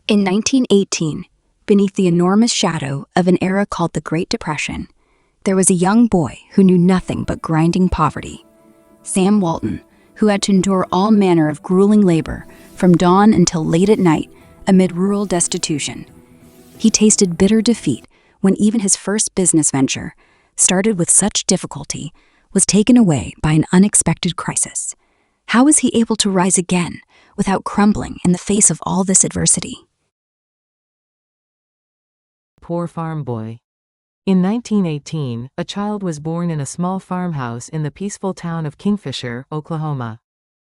In 1918, beneath the enormous shadow of an era called the Great Depression, there was a young boy who knew nothing but grinding poverty. Sam Walton, who had to endure all manner of grueling labor from dawn until late at night amid rural destitution. He tasted bitter defeat when even his first business venture, started with such difficulty, was taken away by an unexpected crisis. How was he able to rise again without crumbling in the face of all this adversity? Poor farm boy. In 1918, a child was born in a small farmhouse in the peaceful town of Kingfisher, Oklahoma.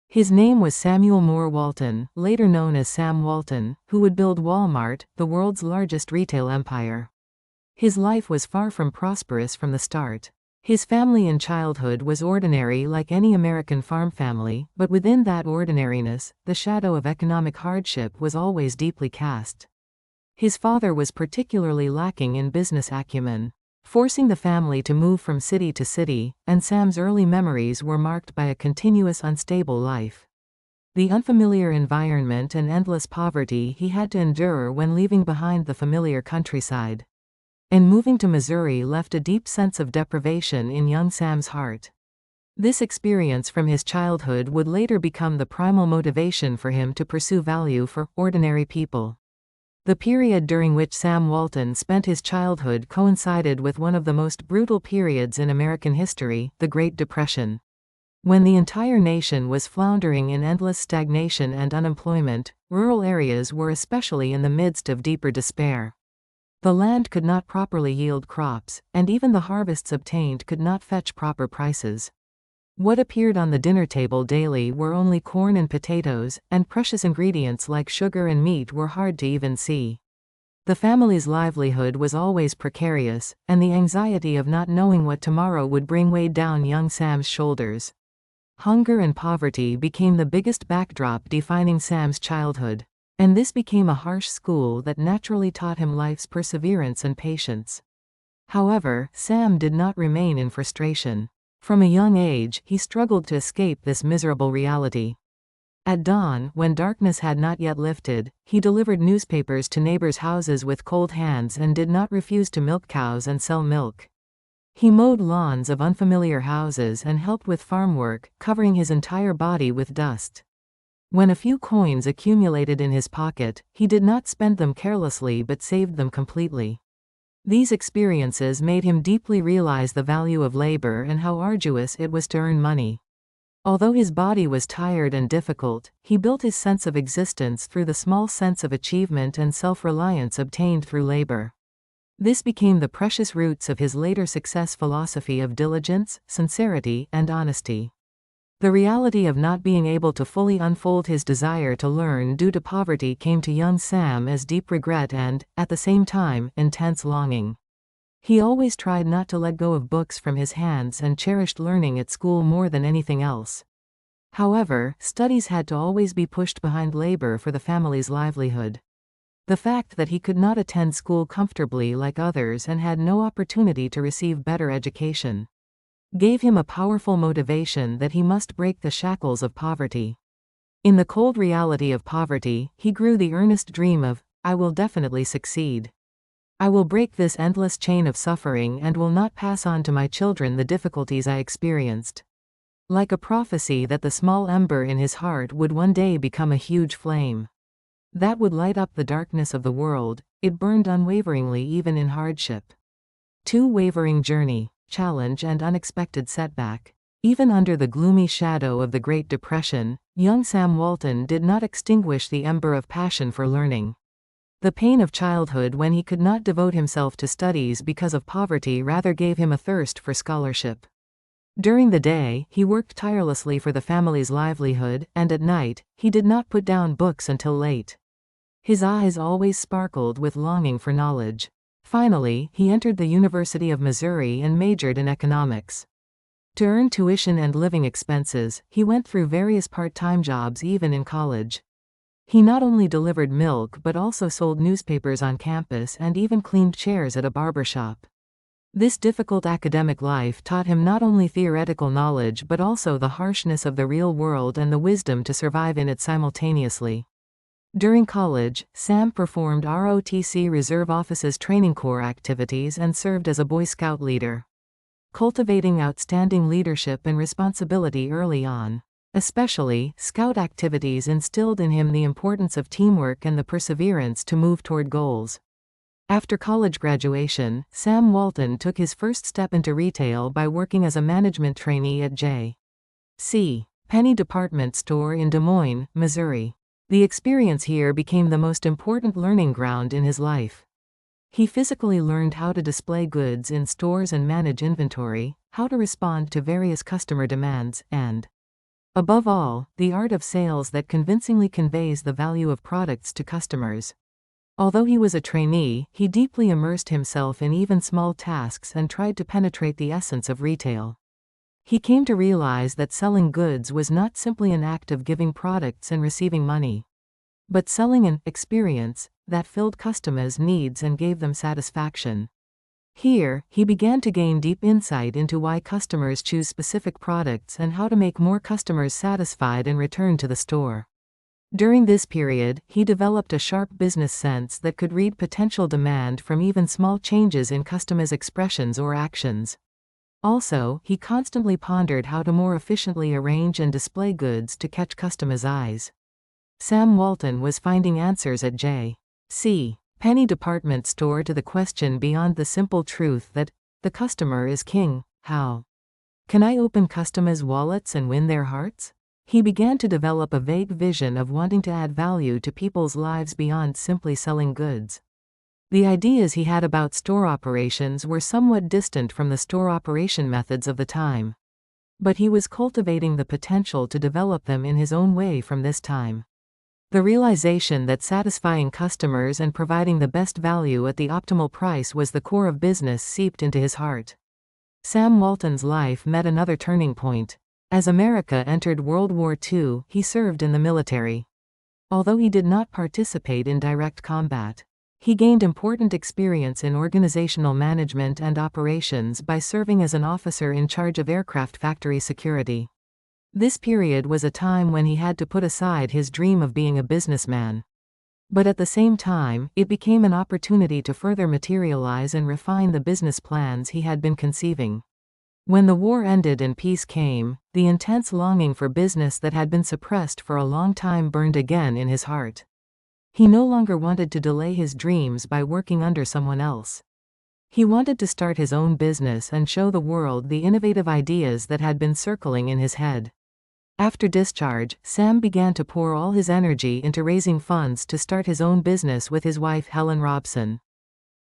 His name was Samuel Moore Walton, later known as Sam Walton, who would build Walmart, the world's largest retail empire. His life was far from prosperous from the start. His family in childhood was ordinary like any American farm family, but within that ordinariness, the shadow of economic hardship was always deeply cast. His father was particularly lacking in business acumen, forcing the family to move from city to city, and Sam's early memories were marked by a continuous unstable life. The unfamiliar environment and endless poverty he had to endure when leaving behind the familiar countryside. And moving to Missouri left a deep sense of deprivation in young Sam's heart. This experience from his childhood would later become the primal motivation for him to pursue value for ordinary people. The period during which Sam Walton spent his childhood coincided with one of the most brutal periods in American history, the Great Depression. When the entire nation was floundering in endless stagnation and unemployment, rural areas were especially in the midst of deeper despair. The land could not properly yield crops, and even the harvests obtained could not fetch proper prices. What appeared on the dinner table daily were only corn and potatoes, and precious ingredients like sugar and meat were hard to even see. The family's livelihood was always precarious, and the anxiety of not knowing what tomorrow would bring weighed down young Sam's shoulders. Hunger and poverty became the biggest backdrop defining Sam's childhood, and this became a harsh school that naturally taught him life's perseverance and patience. However, Sam did not remain in frustration. From a young age, he struggled to escape this miserable reality. At dawn, when darkness had not yet lifted, he delivered newspapers to neighbors' houses with cold hands and did not refuse to milk cows and sell milk. He mowed lawns of unfamiliar houses and helped with farm work, covering his entire body with dust. When a few coins accumulated in his pocket, he did not spend them carelessly but saved them completely. These experiences made him deeply realize the value of labor and how arduous it was to earn money. Although his body was tired and difficult, he built his sense of existence through the small sense of achievement and self-reliance obtained through labor. This became the precious roots of his later success philosophy of diligence, sincerity, and honesty. The reality of not being able to fully unfold his desire to learn due to poverty came to young Sam as deep regret and, at the same time, intense longing. He always tried not to let go of books from his hands and cherished learning at school more than anything else. However, studies had to always be pushed behind labor for the family's livelihood. The fact that he could not attend school comfortably like others and had no opportunity to receive better education gave him a powerful motivation that he must break the shackles of poverty. In the cold reality of poverty, he grew the earnest dream of, "I will definitely succeed. I will break this endless chain of suffering and will not pass on to my children the difficulties I experienced." Like a prophecy that the small ember in his heart would one day become a huge flame that would light up the darkness of the world, it burned unwaveringly even in hardship. Wavering journey, challenge and unexpected setback. Even under the gloomy shadow of the Great Depression, young Sam Walton did not extinguish the ember of passion for learning. The pain of childhood when he could not devote himself to studies because of poverty rather gave him a thirst for scholarship. During the day, he worked tirelessly for the family's livelihood, and at night, he did not put down books until late. His eyes always sparkled with longing for knowledge. Finally, he entered the University of Missouri and majored in economics. To earn tuition and living expenses, he went through various part-time jobs even in college. He not only delivered milk but also sold newspapers on campus and even cleaned chairs at a barber shop. This difficult academic life taught him not only theoretical knowledge but also the harshness of the real world and the wisdom to survive in it simultaneously. During college, Sam performed ROTC Reserve Officers Training Corps activities and served as a Boy Scout leader, cultivating outstanding leadership and responsibility early on. Especially, Scout activities instilled in him the importance of teamwork and the perseverance to move toward goals. After college graduation, Sam Walton took his first step into retail by working as a management trainee at J.C. Penney department store in Des Moines, Missouri. The experience here became the most important learning ground in his life. He physically learned how to display goods in stores and manage inventory, how to respond to various customer demands, and, above all, the art of sales that convincingly conveys the value of products to customers. Although he was a trainee, he deeply immersed himself in even small tasks and tried to penetrate the essence of retail. He came to realize that selling goods was not simply an act of giving products and receiving money, but selling an experience that filled customers' needs and gave them satisfaction. Here, he began to gain deep insight into why customers choose specific products and how to make more customers satisfied and return to the store. During this period, he developed a sharp business sense that could read potential demand from even small changes in customers' expressions or actions. Also, he constantly pondered how to more efficiently arrange and display goods to catch customers' eyes. Sam Walton was finding answers at J.C. Penney department store to the question beyond the simple truth that the customer is king. How can I open customers' wallets and win their hearts? He began to develop a vague vision of wanting to add value to people's lives beyond simply selling goods. The ideas he had about store operations were somewhat distant from the store operation methods of the time. But he was cultivating the potential to develop them in his own way from this time. The realization that satisfying customers and providing the best value at the optimal price was the core of business seeped into his heart. Sam Walton's life met another turning point. As America entered World War II, he served in the military. Although he did not participate in direct combat, he gained important experience in organizational management and operations by serving as an officer in charge of aircraft factory security. This period was a time when he had to put aside his dream of being a businessman. But at the same time, it became an opportunity to further materialize and refine the business plans he had been conceiving. When the war ended and peace came, the intense longing for business that had been suppressed for a long time burned again in his heart. He no longer wanted to delay his dreams by working under someone else. He wanted to start his own business and show the world the innovative ideas that had been circling in his head. After discharge, Sam began to pour all his energy into raising funds to start his own business with his wife Helen Robson.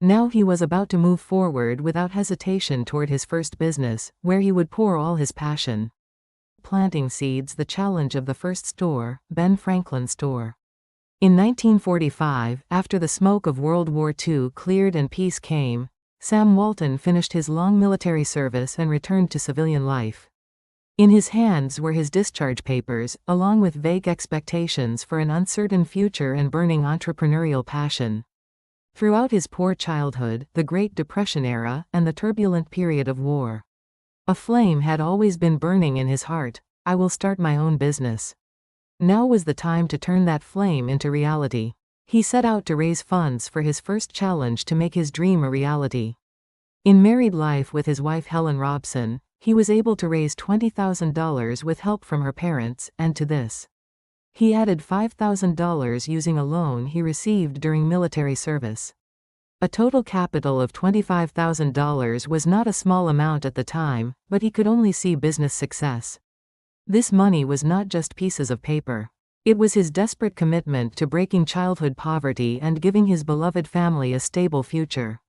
Now he was about to move forward without hesitation toward his first business, where he would pour all his passion. Planting seeds. The challenge of the first store, Ben Franklin store. In 1945, after the smoke of World War II cleared and peace came, Sam Walton finished his long military service and returned to civilian life. In his hands were his discharge papers, along with vague expectations for an uncertain future and burning entrepreneurial passion. Throughout his poor childhood, the Great Depression era, and the turbulent period of war, a flame had always been burning in his heart. I will start my own business. Now was the time to turn that flame into reality. He set out to raise funds for his first challenge to make his dream a reality. In married life with his wife Helen Robson, he was able to raise $20,000 with help from her parents, and to this, he added $5,000 using a loan he received during military service. A total capital of $25,000 was not a small amount at the time, but he could only see business success. This money was not just pieces of paper. It was his desperate commitment to breaking childhood poverty and giving his beloved family a stable future.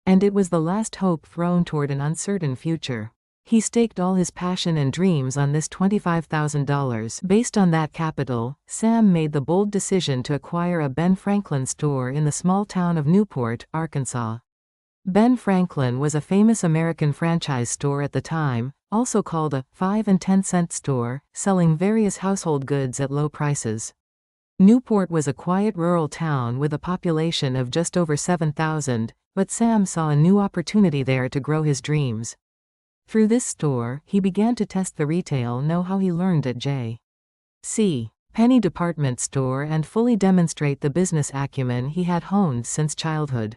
And it was the last hope thrown toward an uncertain future. He staked all his passion and dreams on this $25,000. Based on that capital, Sam made the bold decision to acquire a Ben Franklin store in the small town of Newport, Arkansas. Ben Franklin was a famous American franchise store at the time, also called a 5 and 10 cent store, selling various household goods at low prices. Newport was a quiet rural town with a population of just over 7,000, but Sam saw a new opportunity there to grow his dreams. Through this store, he began to test the retail know-how he learned at J.C. penny department store and fully demonstrate the business acumen he had honed since childhood.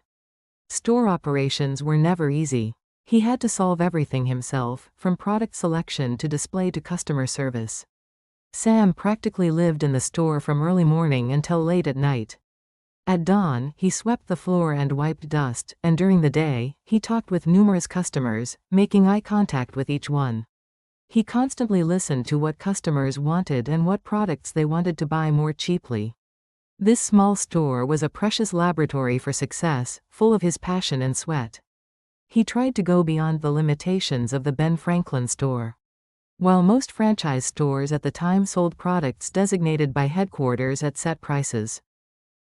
Store operations were never easy. He had to solve everything himself, from product selection to display to customer service. Sam practically lived in the store from early morning until late at night. At dawn, he swept the floor and wiped dust, and during the day, he talked with numerous customers, making eye contact with each one. He constantly listened to what customers wanted and what products they wanted to buy more cheaply. This small store was a precious laboratory for success, full of his passion and sweat. He tried to go beyond the limitations of the Ben Franklin store. While most franchise stores at the time sold products designated by headquarters at set prices,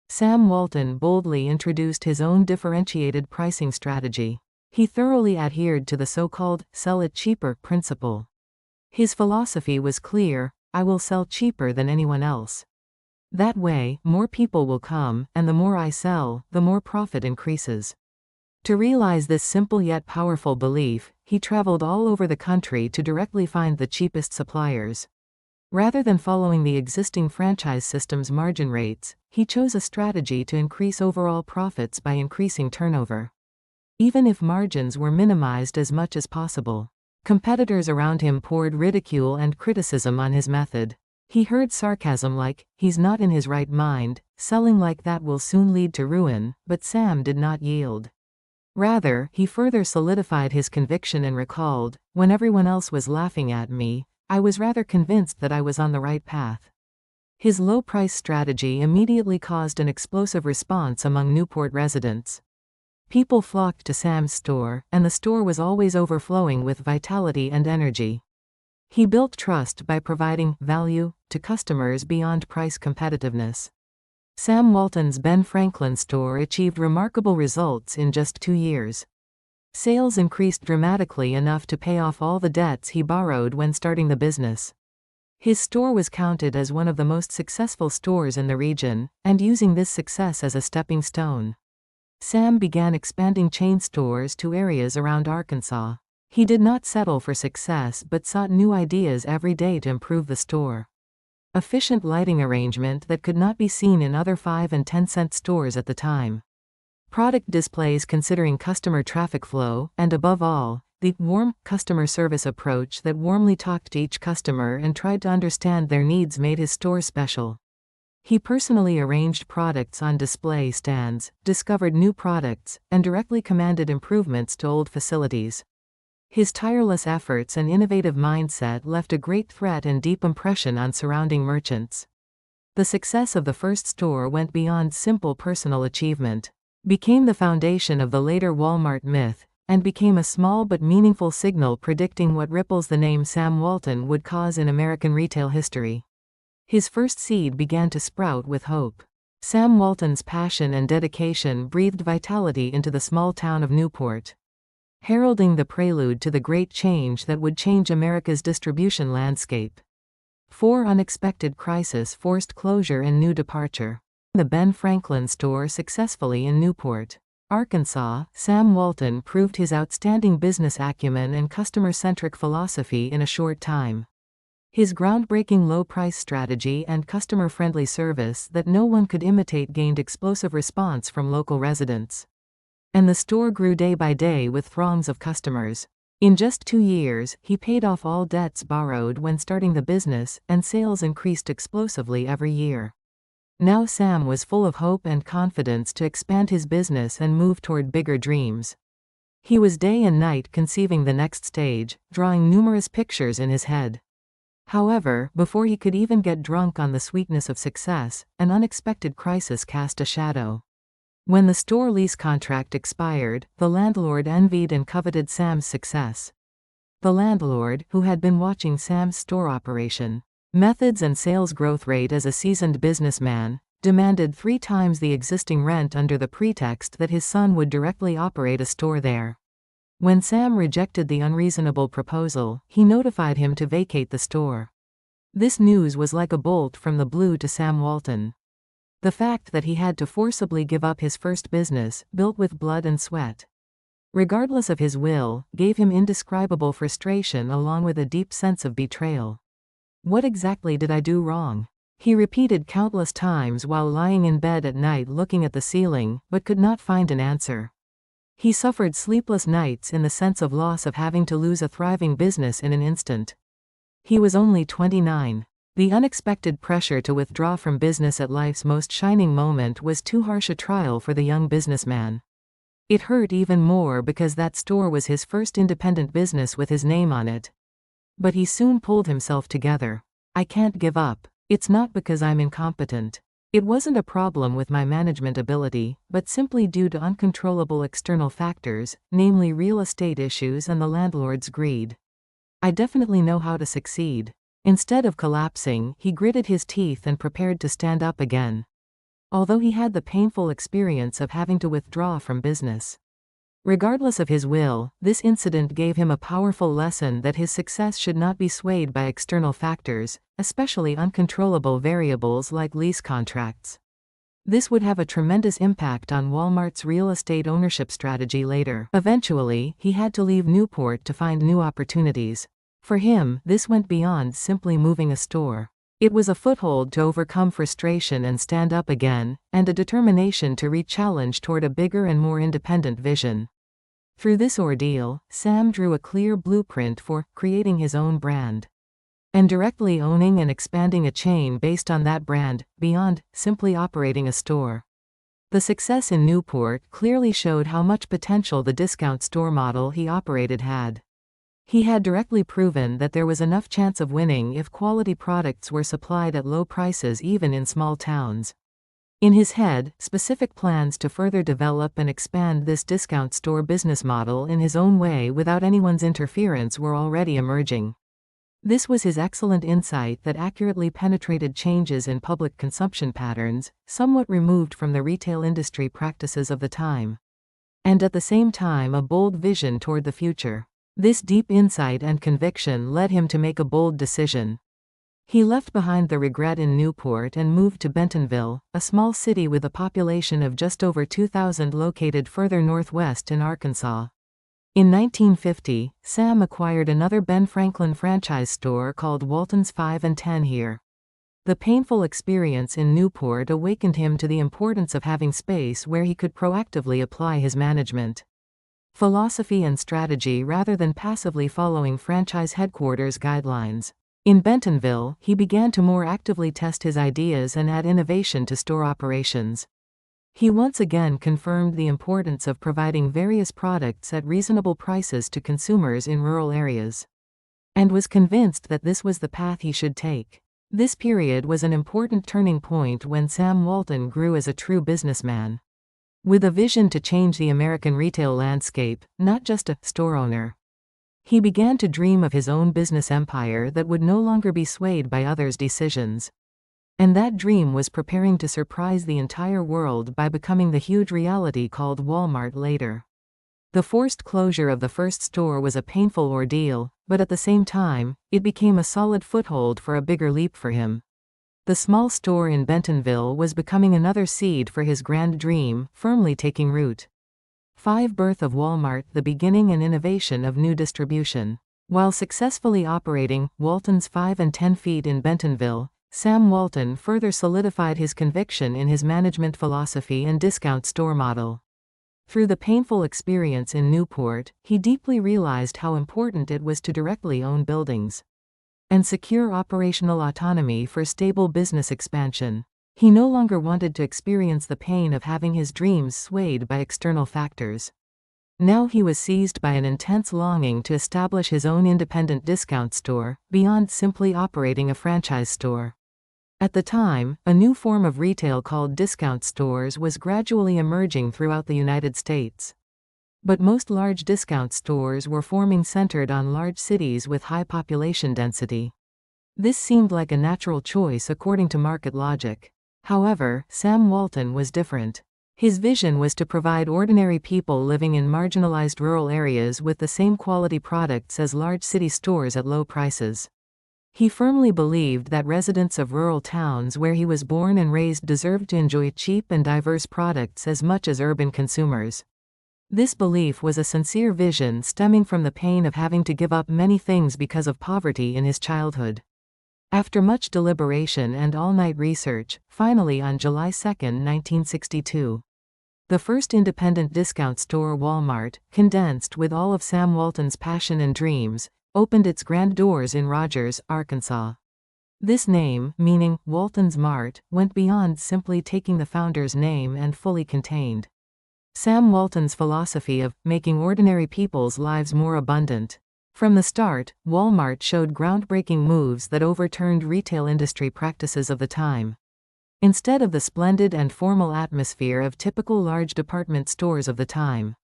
Sam Walton boldly introduced his own differentiated pricing strategy. He thoroughly adhered to the so-called "sell it cheaper" principle. His philosophy was clear: I will sell cheaper than anyone else. That way, more people will come, and the more I sell, the more profit increases. To realize this simple yet powerful belief, he traveled all over the country to directly find the cheapest suppliers. Rather than following the existing franchise system's margin rates, he chose a strategy to increase overall profits by increasing turnover. Even if margins were minimized as much as possible, competitors around him poured ridicule and criticism on his method. He heard sarcasm like, "He's not in his right mind, selling like that will soon lead to ruin," but Sam did not yield. Rather, he further solidified his conviction and recalled, "When everyone else was laughing at me, I was rather convinced that I was on the right path." His low-price strategy immediately caused an explosive response among Newport residents. People flocked to Sam's store, and the store was always overflowing with vitality and energy. He built trust by providing value to customers beyond price competitiveness. Sam Walton's Ben Franklin store achieved remarkable results in just 2 years. Sales increased dramatically enough to pay off all the debts he borrowed when starting the business. His store was counted as one of the most successful stores in the region, and using this success as a stepping stone, Sam began expanding chain stores to areas around Arkansas. He did not settle for success but sought new ideas every day to improve the store. Efficient lighting arrangement that could not be seen in other 5 and 10-cent stores at the time. Product displays considering customer traffic flow, and above all, the warm customer service approach that warmly talked to each customer and tried to understand their needs made his store special. He personally arranged products on display stands, discovered new products, and directly commanded improvements to old facilities. His tireless efforts and innovative mindset left a great threat and deep impression on surrounding merchants. The success of the first store went beyond simple personal achievement, became the foundation of the later Walmart myth, and became a small but meaningful signal predicting what ripples the name Sam Walton would cause in American retail history. His first seed began to sprout with hope. Sam Walton's passion and dedication breathed vitality into the small town of Newport, heralding the prelude to the great change that would change America's distribution landscape. 4 unexpected crises forced closure and new departure. The Ben Franklin store successfully in Newport, Arkansas. Sam Walton proved his outstanding business acumen and customer-centric philosophy in a short time. His groundbreaking low-price strategy and customer-friendly service that no one could imitate gained explosive response from local residents. And the store grew day by day with throngs of customers. In just 2 years, he paid off all debts borrowed when starting the business, and sales increased explosively every year. Now Sam was full of hope and confidence to expand his business and move toward bigger dreams. He was day and night conceiving the next stage, drawing numerous pictures in his head. However, before he could even get drunk on the sweetness of success, an unexpected crisis cast a shadow. When the store lease contract expired, the landlord envied and coveted Sam's success. The landlord, who had been watching Sam's store operation, methods and sales growth rate as a seasoned businessman, demanded 3 times the existing rent under the pretext that his son would directly operate a store there. When Sam rejected the unreasonable proposal, he notified him to vacate the store. This news was like a bolt from the blue to Sam Walton. The fact that he had to forcibly give up his first business, built with blood and sweat, regardless of his will, gave him indescribable frustration along with a deep sense of betrayal. What exactly did I do wrong? He repeated countless times while lying in bed at night looking at the ceiling, but could not find an answer. He suffered sleepless nights in the sense of loss of having to lose a thriving business in an instant. He was only 29. The unexpected pressure to withdraw from business at life's most shining moment was too harsh a trial for the young businessman. It hurt even more because that store was his first independent business with his name on it. But he soon pulled himself together. "I can't give up. It's not because I'm incompetent. It wasn't a problem with my management ability, but simply due to uncontrollable external factors, namely real estate issues and the landlord's greed. I definitely know how to succeed." Instead of collapsing, he gritted his teeth and prepared to stand up again. Although he had the painful experience of having to withdraw from business. Regardless of his will, this incident gave him a powerful lesson that his success should not be swayed by external factors, especially uncontrollable variables like lease contracts. This would have a tremendous impact on Walmart's real estate ownership strategy later. Eventually, he had to leave Newport to find new opportunities. For him, this went beyond simply moving a store. It was a foothold to overcome frustration and stand up again, and a determination to re-challenge toward a bigger and more independent vision. Through this ordeal, Sam drew a clear blueprint for creating his own brand. And directly owning and expanding a chain based on that brand, beyond simply operating a store. The success in Newport clearly showed how much potential the discount store model he operated had. He had directly proven that there was enough chance of winning if quality products were supplied at low prices even in small towns. In his head, specific plans to further develop and expand this discount store business model in his own way without anyone's interference were already emerging. This was his excellent insight that accurately penetrated changes in public consumption patterns, somewhat removed from the retail industry practices of the time. And at the same time a bold vision toward the future. This deep insight and conviction led him to make a bold decision. He left behind the regret in Newport and moved to Bentonville, a small city with a population of just over 2,000 located further northwest in Arkansas. In 1950, Sam acquired another Ben Franklin franchise store called Walton's 5 and 10 here. The painful experience in Newport awakened him to the importance of having space where he could proactively apply his management philosophy and strategy rather than passively following franchise headquarters guidelines. In Bentonville, he began to more actively test his ideas and add innovation to store operations. He once again confirmed the importance of providing various products at reasonable prices to consumers in rural areas, and was convinced that this was the path he should take. This period was an important turning point when Sam Walton grew as a true businessman. With a vision to change the American retail landscape, not just a store owner. He began to dream of his own business empire that would no longer be swayed by others' decisions. And that dream was preparing to surprise the entire world by becoming the huge reality called Walmart later. The forced closure of the first store was a painful ordeal, but at the same time, it became a solid foothold for a bigger leap for him. The small store in Bentonville was becoming another seed for his grand dream, firmly taking root. 5. Birth of Walmart, the beginning and innovation of new distribution. While successfully operating Walton's 5 and 10 feet in Bentonville, Sam Walton further solidified his conviction in his management philosophy and discount store model. Through the painful experience in Newport, he deeply realized how important it was to directly own buildings and secure operational autonomy for stable business expansion. He no longer wanted to experience the pain of having his dreams swayed by external factors. Now he was seized by an intense longing to establish his own independent discount store, beyond simply operating a franchise store. At the time, a new form of retail called discount stores was gradually emerging throughout the United States. But most large discount stores were forming centered on large cities with high population density. This seemed like a natural choice according to market logic. However, Sam Walton was different. His vision was to provide ordinary people living in marginalized rural areas with the same quality products as large city stores at low prices. He firmly believed that residents of rural towns where he was born and raised deserved to enjoy cheap and diverse products as much as urban consumers. This belief was a sincere vision stemming from the pain of having to give up many things because of poverty in his childhood. After much deliberation and all-night research, finally on July 2, 1962, the first independent discount store, Walmart, condensed with all of Sam Walton's passion and dreams, opened its grand doors in Rogers, Arkansas. This name, meaning Walton's Mart, went beyond simply taking the founder's name and fully contained Sam Walton's philosophy of making ordinary people's lives more abundant. From the start, Walmart showed groundbreaking moves that overturned retail industry practices of the time. Instead of the splendid and formal atmosphere of typical large department stores of the time,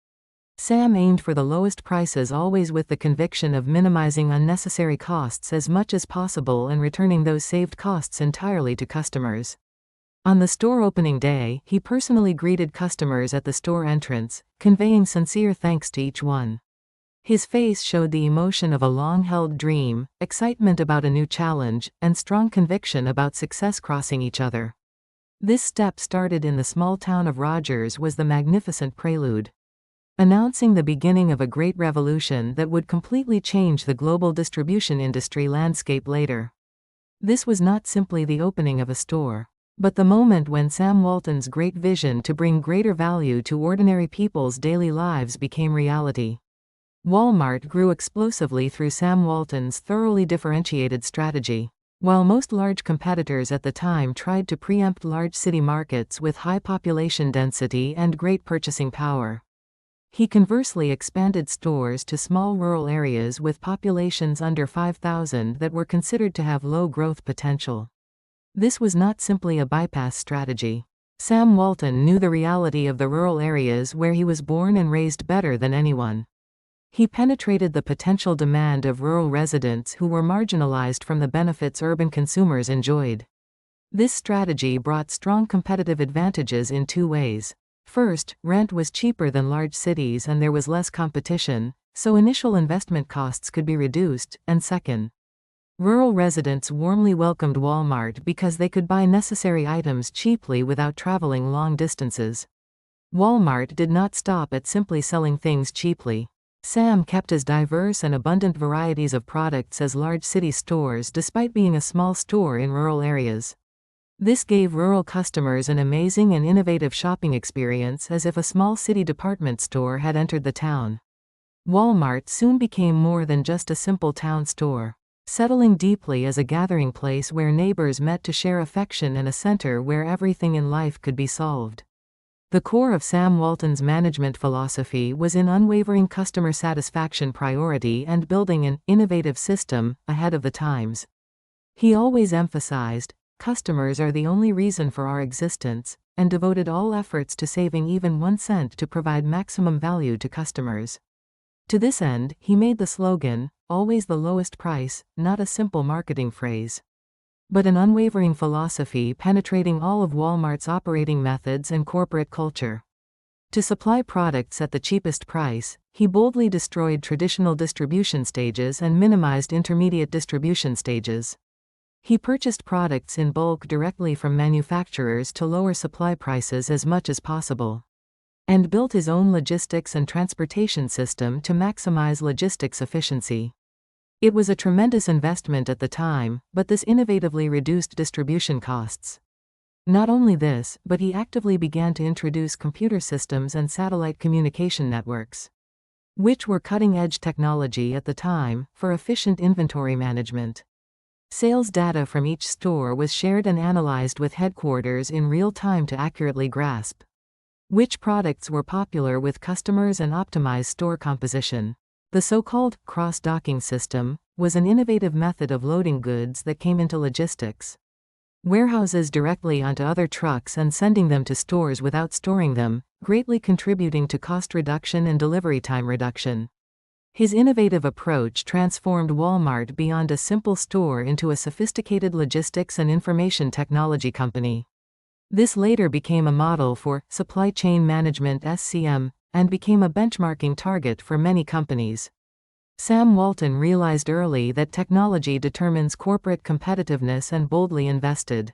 Sam aimed for the lowest prices, always with the conviction of minimizing unnecessary costs as much as possible and returning those saved costs entirely to customers. On the store opening day, he personally greeted customers at the store entrance, conveying sincere thanks to each one. His face showed the emotion of a long-held dream, excitement about a new challenge, and strong conviction about success crossing each other. This step, started in the small town of Rogers, was the magnificent prelude, announcing the beginning of a great revolution that would completely change the global distribution industry landscape later. This was not simply the opening of a store, but the moment when Sam Walton's great vision to bring greater value to ordinary people's daily lives became reality. Walmart grew explosively through Sam Walton's thoroughly differentiated strategy. While most large competitors at the time tried to preempt large city markets with high population density and great purchasing power, he conversely expanded stores to small rural areas with populations under 5,000 that were considered to have low growth potential. This was not simply a bypass strategy. Sam Walton knew the reality of the rural areas where he was born and raised better than anyone. He penetrated the potential demand of rural residents who were marginalized from the benefits urban consumers enjoyed. This strategy brought strong competitive advantages in two ways. First, rent was cheaper than large cities and there was less competition, so initial investment costs could be reduced, and second, rural residents warmly welcomed Walmart because they could buy necessary items cheaply without traveling long distances. Walmart did not stop at simply selling things cheaply. Sam kept as diverse and abundant varieties of products as large city stores despite being a small store in rural areas. This gave rural customers an amazing and innovative shopping experience, as if a small city department store had entered the town. Walmart soon became more than just a simple town store, settling deeply as a gathering place where neighbors met to share affection and a center where everything in life could be solved. The core of Sam Walton's management philosophy was in unwavering customer satisfaction priority and building an innovative system ahead of the times. He always emphasized, customers are the only reason for our existence, and devoted all efforts to saving even 1 cent to provide maximum value to customers. To this end, he made the slogan, "Always the lowest price," not a simple marketing phrase, but an unwavering philosophy penetrating all of Walmart's operating methods and corporate culture. To supply products at the cheapest price, he boldly destroyed traditional distribution stages and minimized intermediate distribution stages. He purchased products in bulk directly from manufacturers to lower supply prices as much as possible, and built his own logistics and transportation system to maximize logistics efficiency. It was a tremendous investment at the time, but this innovatively reduced distribution costs. Not only this, but he actively began to introduce computer systems and satellite communication networks, which were cutting-edge technology at the time, for efficient inventory management. Sales data from each store was shared and analyzed with headquarters in real time to accurately grasp which products were popular with customers and optimize store composition. The so-called cross-docking system was an innovative method of loading goods that came into logistics warehouses directly onto other trucks and sending them to stores without storing them, greatly contributing to cost reduction and delivery time reduction. His innovative approach transformed Walmart beyond a simple store into a sophisticated logistics and information technology company. This later became a model for supply chain management (SCM), and became a benchmarking target for many companies. Sam Walton realized early that technology determines corporate competitiveness and boldly invested.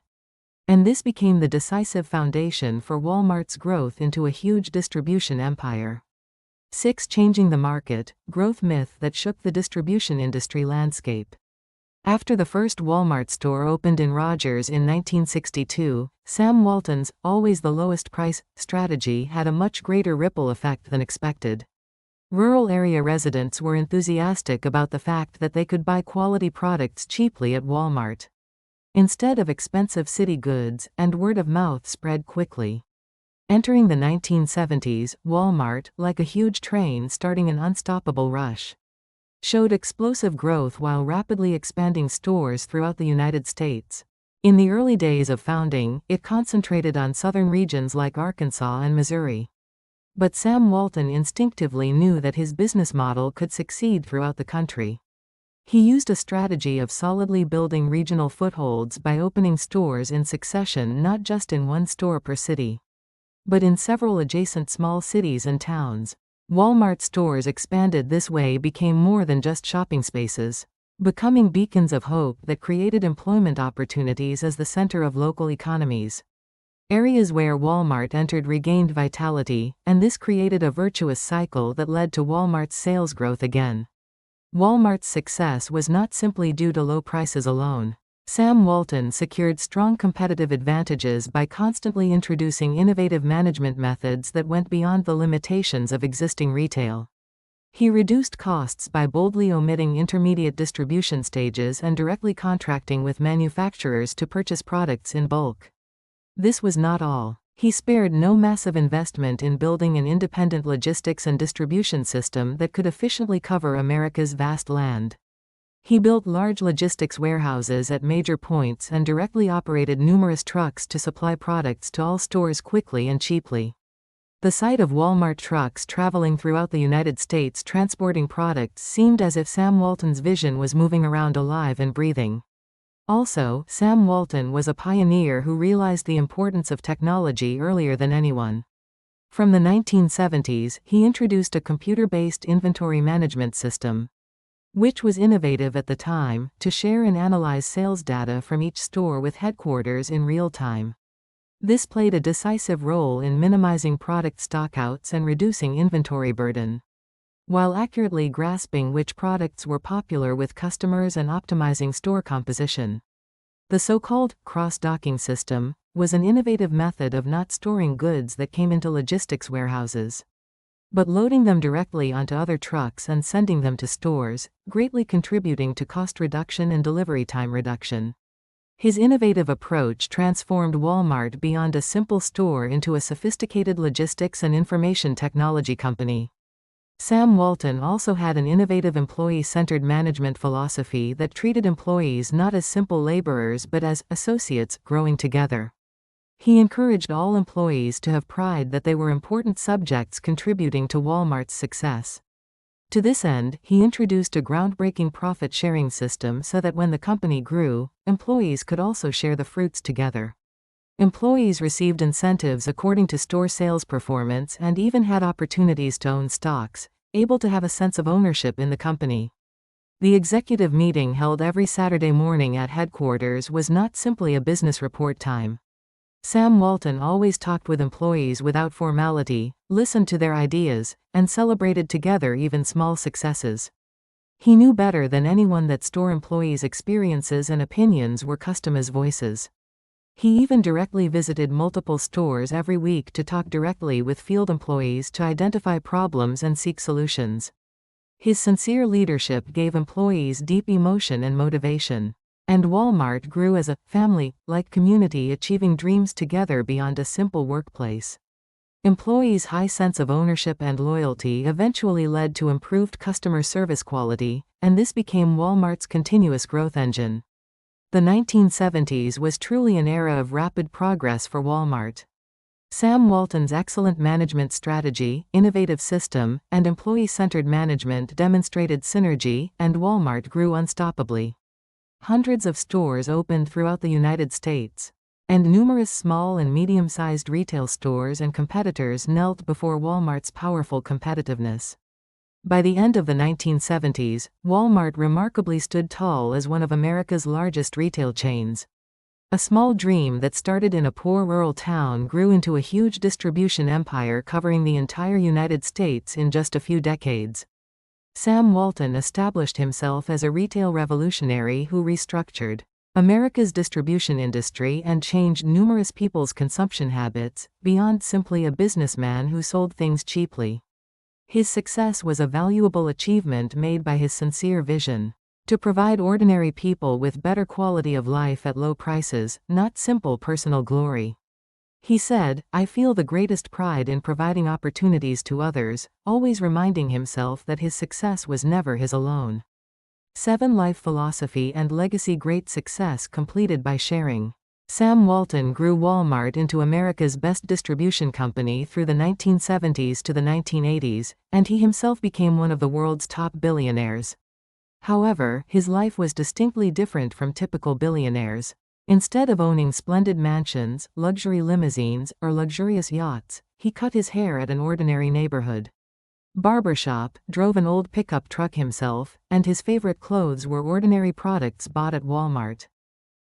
And this became the decisive foundation for Walmart's growth into a huge distribution empire. 6. Changing the market, growth myth that shook the distribution industry landscape. After the first Walmart store opened in Rogers in 1962, Sam Walton's "always the lowest price" strategy had a much greater ripple effect than expected. Rural area residents were enthusiastic about the fact that they could buy quality products cheaply at Walmart, instead of expensive city goods, and word of mouth spread quickly. Entering the 1970s, Walmart, like a huge train starting an unstoppable rush, showed explosive growth while rapidly expanding stores throughout the United States. In the early days of founding, it concentrated on southern regions like Arkansas and Missouri. But Sam Walton instinctively knew that his business model could succeed throughout the country. He used a strategy of solidly building regional footholds by opening stores in succession, not just in one store per city, but in several adjacent small cities and towns. Walmart stores expanded this way became more than just shopping spaces, becoming beacons of hope that created employment opportunities as the center of local economies. Areas where Walmart entered regained vitality, and this created a virtuous cycle that led to Walmart's sales growth again. Walmart's success was not simply due to low prices alone. Sam Walton secured strong competitive advantages by constantly introducing innovative management methods that went beyond the limitations of existing retail. He reduced costs by boldly omitting intermediate distribution stages and directly contracting with manufacturers to purchase products in bulk. This was not all. He spared no massive investment in building an independent logistics and distribution system that could efficiently cover America's vast land. He built large logistics warehouses at major points and directly operated numerous trucks to supply products to all stores quickly and cheaply. The sight of Walmart trucks traveling throughout the United States transporting products seemed as if Sam Walton's vision was moving around alive and breathing. Also, Sam Walton was a pioneer who realized the importance of technology earlier than anyone. From the 1970s, he introduced a computer-based inventory management system, which was innovative at the time, to share and analyze sales data from each store with headquarters in real time. This played a decisive role in minimizing product stockouts and reducing inventory burden, while accurately grasping which products were popular with customers and optimizing store composition. The so-called cross-docking system was an innovative method of not storing goods that came into logistics warehouses, but loading them directly onto other trucks and sending them to stores, greatly contributing to cost reduction and delivery time reduction. His innovative approach transformed Walmart beyond a simple store into a sophisticated logistics and information technology company. Sam Walton also had an innovative employee-centered management philosophy that treated employees not as simple laborers but as associates growing together. He encouraged all employees to have pride that they were important subjects contributing to Walmart's success. To this end, he introduced a groundbreaking profit-sharing system so that when the company grew, employees could also share the fruits together. Employees received incentives according to store sales performance and even had opportunities to own stocks, able to have a sense of ownership in the company. The executive meeting held every Saturday morning at headquarters was not simply a business report time. Sam Walton always talked with employees without formality, listened to their ideas, and celebrated together even small successes. He knew better than anyone that store employees' experiences and opinions were customers' voices. He even directly visited multiple stores every week to talk directly with field employees to identify problems and seek solutions. His sincere leadership gave employees deep emotion and motivation. And Walmart grew as a family-like community, achieving dreams together beyond a simple workplace. Employees' high sense of ownership and loyalty eventually led to improved customer service quality, and this became Walmart's continuous growth engine. The 1970s was truly an era of rapid progress for Walmart. Sam Walton's excellent management strategy, innovative system, and employee-centered management demonstrated synergy, and Walmart grew unstoppably. Hundreds of stores opened throughout the United States, and numerous small and medium-sized retail stores and competitors knelt before Walmart's powerful competitiveness. By the end of the 1970s, Walmart remarkably stood tall as one of America's largest retail chains. A small dream that started in a poor rural town grew into a huge distribution empire covering the entire United States in just a few decades. Sam Walton established himself as a retail revolutionary who restructured America's distribution industry and changed numerous people's consumption habits, beyond simply a businessman who sold things cheaply. His success was a valuable achievement made by his sincere vision to provide ordinary people with better quality of life at low prices, not simple personal glory. He said, "I feel the greatest pride in providing opportunities to others," always reminding himself that his success was never his alone. 7 Life Philosophy and Legacy. Great success completed by sharing. Sam Walton grew Walmart into America's best distribution company through the 1970s to the 1980s, and he himself became one of the world's top billionaires. However, his life was distinctly different from typical billionaires. Instead of owning splendid mansions, luxury limousines, or luxurious yachts, he cut his hair at an ordinary neighborhood barbershop, drove an old pickup truck himself, and his favorite clothes were ordinary products bought at Walmart.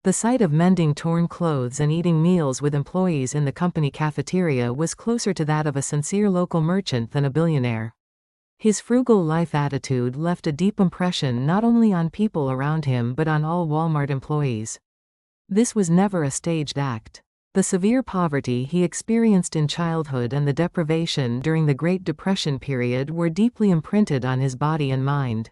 The sight of mending torn clothes and eating meals with employees in the company cafeteria was closer to that of a sincere local merchant than a billionaire. His frugal life attitude left a deep impression not only on people around him but on all Walmart employees. This was never a staged act. The severe poverty he experienced in childhood and the deprivation during the Great Depression period were deeply imprinted on his body and mind.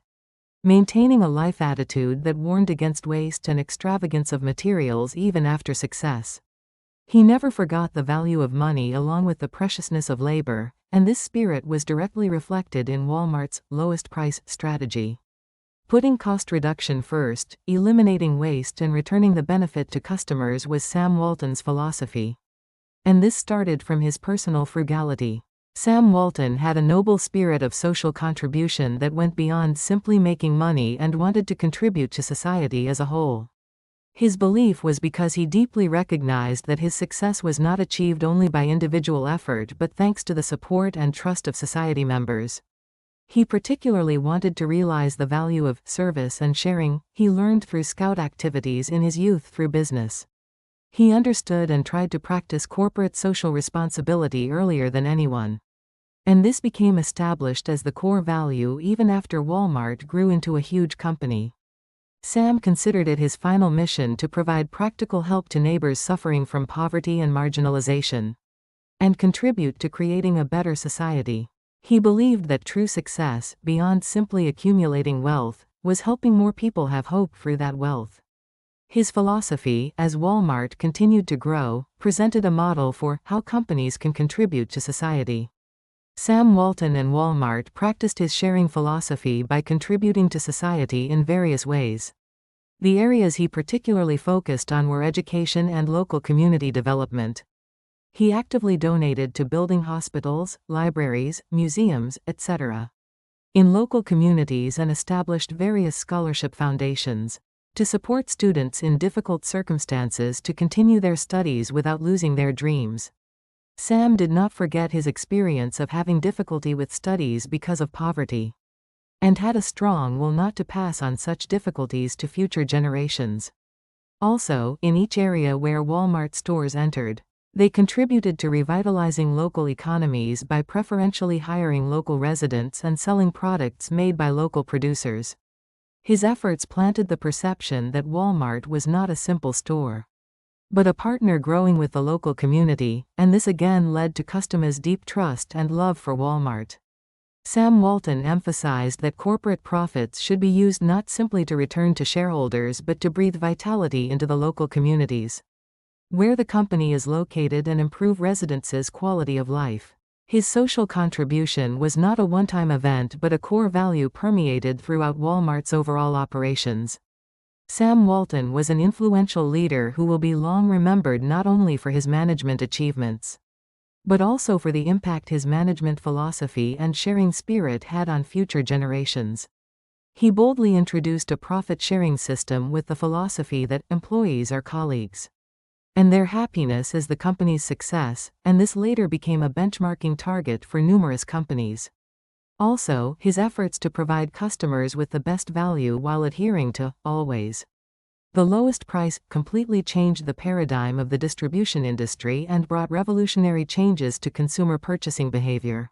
Maintaining a life attitude that warned against waste and extravagance of materials even after success. He never forgot the value of money along with the preciousness of labor, and this spirit was directly reflected in Walmart's lowest price strategy. Putting cost reduction first, eliminating waste and returning the benefit to customers was Sam Walton's philosophy. And this started from his personal frugality. Sam Walton had a noble spirit of social contribution that went beyond simply making money and wanted to contribute to society as a whole. His belief was because he deeply recognized that his success was not achieved only by individual effort but thanks to the support and trust of society members. He particularly wanted to realize the value of service and sharing he learned through scout activities in his youth through business. He understood and tried to practice corporate social responsibility earlier than anyone. And this became established as the core value even after Walmart grew into a huge company. Sam considered it his final mission to provide practical help to neighbors suffering from poverty and marginalization, and contribute to creating a better society. He believed that true success, beyond simply accumulating wealth, was helping more people have hope through that wealth. His philosophy, as Walmart continued to grow, presented a model for how companies can contribute to society. Sam Walton and Walmart practiced his sharing philosophy by contributing to society in various ways. The areas he particularly focused on were education and local community development. He actively donated to building hospitals, libraries, museums, etc. in local communities and established various scholarship foundations to support students in difficult circumstances to continue their studies without losing their dreams. Sam did not forget his experience of having difficulty with studies because of poverty, and had a strong will not to pass on such difficulties to future generations. Also, in each area where Walmart stores entered, they contributed to revitalizing local economies by preferentially hiring local residents and selling products made by local producers. His efforts planted the perception that Walmart was not a simple store, but a partner growing with the local community, and this again led to customers' deep trust and love for Walmart. Sam Walton emphasized that corporate profits should be used not simply to return to shareholders but to breathe vitality into the local communities where the company is located and improve residents' quality of life. His social contribution was not a one-time event but a core value permeated throughout Walmart's overall operations. Sam Walton was an influential leader who will be long remembered not only for his management achievements, but also for the impact his management philosophy and sharing spirit had on future generations. He boldly introduced a profit-sharing system with the philosophy that employees are colleagues, and their happiness is the company's success, and this later became a benchmarking target for numerous companies. Also, his efforts to provide customers with the best value while adhering to, always, the lowest price completely changed the paradigm of the distribution industry and brought revolutionary changes to consumer purchasing behavior.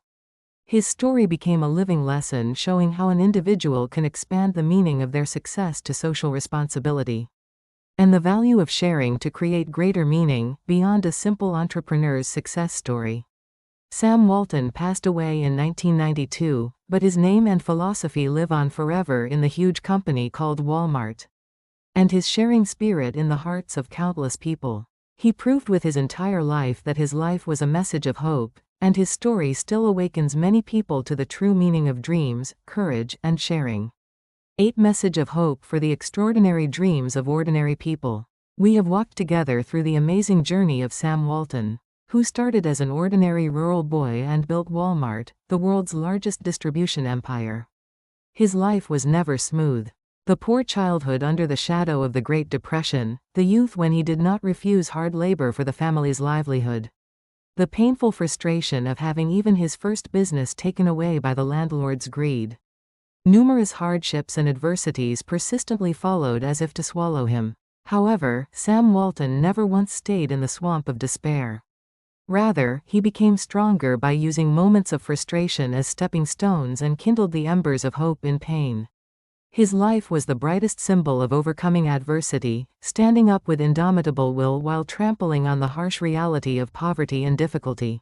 His story became a living lesson showing how an individual can expand the meaning of their success to social responsibility and the value of sharing to create greater meaning beyond a simple entrepreneur's success story. Sam Walton passed away in 1992, but his name and philosophy live on forever in the huge company called Walmart, and his sharing spirit in the hearts of countless people. He proved with his entire life that his life was a message of hope, and his story still awakens many people to the true meaning of dreams, courage, and sharing. 8 Message of hope for the extraordinary dreams of ordinary people. We have walked together through the amazing journey of Sam Walton, who started as an ordinary rural boy and built Walmart, the world's largest distribution empire. His life was never smooth. The poor childhood under the shadow of the Great Depression, the youth when he did not refuse hard labor for the family's livelihood, the painful frustration of having even his first business taken away by the landlord's greed. Numerous hardships and adversities persistently followed as if to swallow him. However, Sam Walton never once stayed in the swamp of despair. Rather, he became stronger by using moments of frustration as stepping stones and kindled the embers of hope in pain. His life was the brightest symbol of overcoming adversity, standing up with indomitable will while trampling on the harsh reality of poverty and difficulty.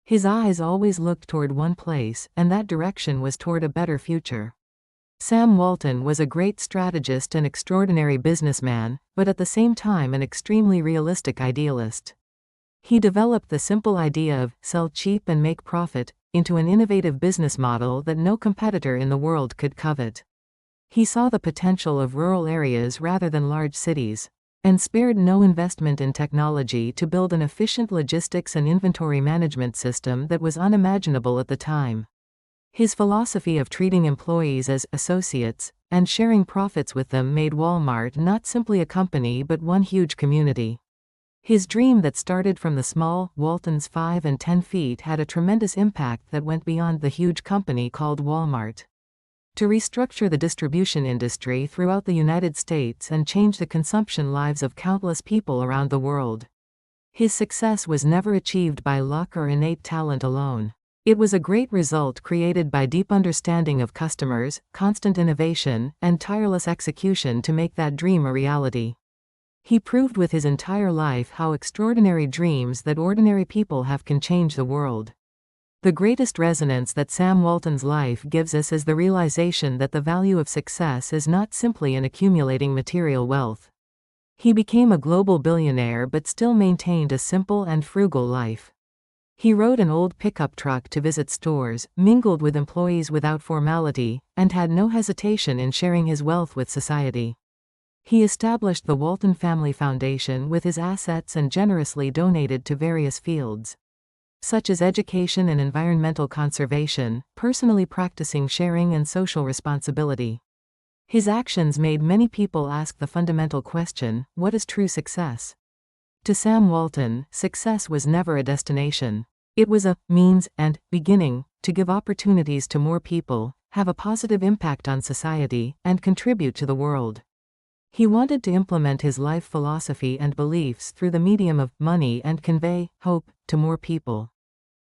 His eyes always looked toward one place, and that direction was toward a better future. Sam Walton was a great strategist and extraordinary businessman, but at the same time an extremely realistic idealist. He developed the simple idea of sell cheap and make profit into an innovative business model that no competitor in the world could covet. He saw the potential of rural areas rather than large cities, and spared no investment in technology to build an efficient logistics and inventory management system that was unimaginable at the time. His philosophy of treating employees as associates and sharing profits with them made Walmart not simply a company but one huge community. His dream that started from the small Walton's 5 and 10 feet had a tremendous impact that went beyond the huge company called Walmart. To restructure the distribution industry throughout the United States and change the consumption lives of countless people around the world. His success was never achieved by luck or innate talent alone. It was a great result created by deep understanding of customers, constant innovation, and tireless execution to make that dream a reality. He proved with his entire life how extraordinary dreams that ordinary people have can change the world. The greatest resonance that Sam Walton's life gives us is the realization that the value of success is not simply in accumulating material wealth. He became a global billionaire but still maintained a simple and frugal life. He rode an old pickup truck to visit stores, mingled with employees without formality, and had no hesitation in sharing his wealth with society. He established the Walton Family Foundation with his assets and generously donated to various fields, such as education and environmental conservation, personally practicing sharing and social responsibility. His actions made many people ask the fundamental question, what is true success? To Sam Walton, success was never a destination. It was a means and beginning to give opportunities to more people, have a positive impact on society, and contribute to the world. He wanted to implement his life philosophy and beliefs through the medium of money and convey hope to more people.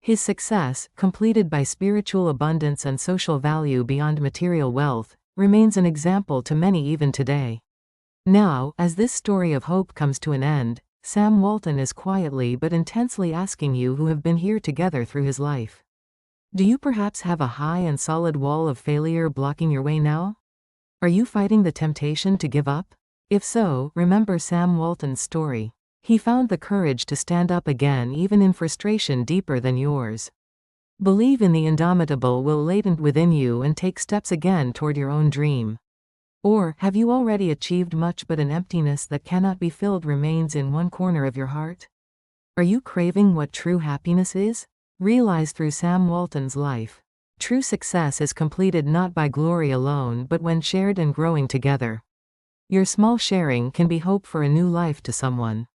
His success, completed by spiritual abundance and social value beyond material wealth, remains an example to many even today. Now, as this story of hope comes to an end, Sam Walton is quietly but intensely asking you who have been here together through his life. Do you perhaps have a high and solid wall of failure blocking your way now? Are you fighting the temptation to give up? If so, remember Sam Walton's story. He found the courage to stand up again even in frustration deeper than yours. Believe in the indomitable will latent within you and take steps again toward your own dream. Or, have you already achieved much but an emptiness that cannot be filled remains in one corner of your heart? Are you craving what true happiness is? Realize through Sam Walton's life. True success is completed not by glory alone but when shared and growing together. Your small sharing can be hope for a new life to someone.